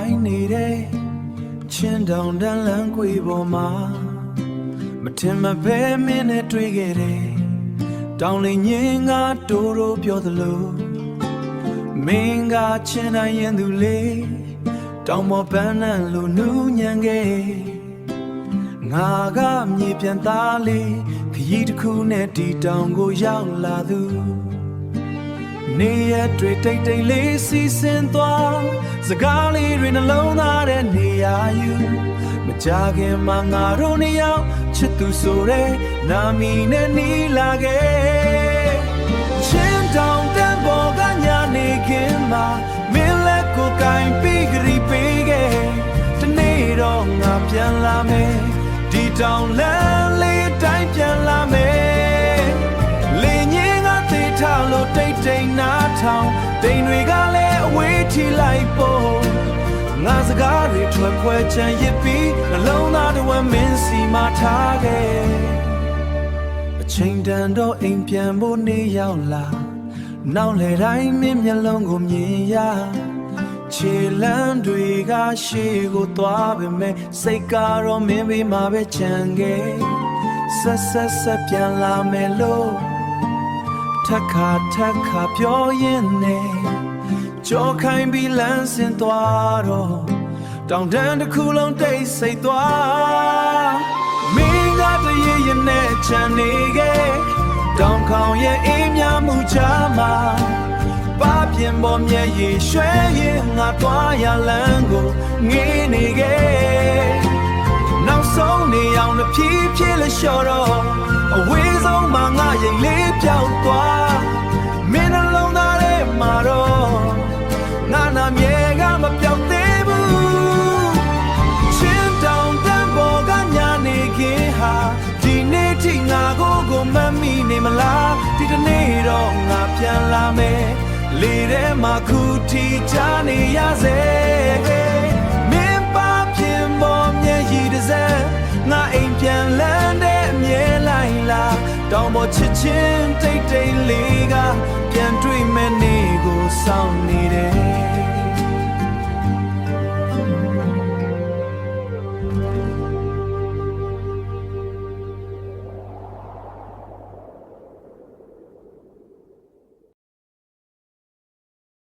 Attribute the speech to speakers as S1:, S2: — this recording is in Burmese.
S1: တိုင်းနေတဲ့ချင်းတောင်တန်းလန်းကွေပေါ်မှာမထင်မဘဲမင်းနဲ့တွေ့ခဲ့တယ်တောင်လင်းငင်းကတိုးတိုးပြောသလိုမင်းကချင်းတိုင်းရင်သူလေးတောင်ပေါ်ပန်းနံလိုနူးညံခဲ့ငါကမြေပြန်သားလေးခရီးတစ်ခုနဲ့ဒီတောင်ကိုရောက်လာသူနေရတွေ့တိတ်တိတ်လေးစီစဉ်သွားစကားလေးတွေနှလုံးသားတဲ့နေရာယူမကြခင်မှာငါတို့နှစ်ယောက်ချစ်သူဆိုတဲ့နာမည်နဲ့နီးလာခဲ့ချင်းတောင်တန်းပေါ်ကညာနေခင်မှာမင်းလက်ကိုကိုင်ပြီးကြိပေးခဲ့တနေ့တော့ငါပြန်လာမယ်ဒီတောင်လမ်းလေးတိုင်းပြန်လာမယ်လေညင်းကသေးထားလို့တိတ်တိတ်နားထောင်တိမ်တွေကလည်းအဝေးထိလိုက်ဖို့ငါစကားတွေထွက်ခွဲချင်ရစ်ပြီးနှလုံးသားတစ်ဝက်မင်းစီမှာထားခဲ့အချိန်တန်တော့အိမ်ပြန်ဖို့နေရောက်လာနောက်လေတိုင်းမင်းမျက်လုံးကိုမြင်ရခြေလမ်းတွေကရှေ့ကိုသွားပေမဲ့စိတ်ကတော့မင်းဘေးမှာပဲချန်ခဲ့ဆက်ပြန်လာမယ်လို့ထက်ခါပြောရင်နဲ့ကြောခိုင်းပြီးလမ်းဆင်းသွားတော့တောင်တန်းတစ်ခုလုံးတိတ်ဆိတ်သွားမင်းကတရရနဲ့ချန်နေခဲ့တောင်ခေါင်ရဲ့အေးမြမှုချမှာပါပြင်ပေါ်မျက်ရည်ရွှဲရင်ငါသွားရလမ်းကိုငေးနေခဲ့နောက်ဆုံးနေအောင်တစ်ဖြည်းဖြည်းလေးလျှော့တော့အဝေးဆုံးမှာငါရိတ်လေးပြောင်းသွားမင်းနှလုံးသားထဲမှာတော့ငါနာမြဲကမပြောင်းသေးဘူးချင်းတောင်တန်းပေါ်ကညာနေခင်ဟာဒီနေ့ထိငါကိုမမိနေမလားဒီတနေ့တော့ငါပြန်လာမယ်လေထဲမှာခုထိချနေရစေမင်းပါပြင်ပေါ်မျက်ရည်တစ်စက်ငါအိမ်ပြန်လန်းတဲ့အမြဲလိုက်လာတောင်ပေါ်ချစ်ချင်းတိတ်တိတ်လေးကပြန်တွေ့မဲ့နေ့ကိုစောင့်နေတယ်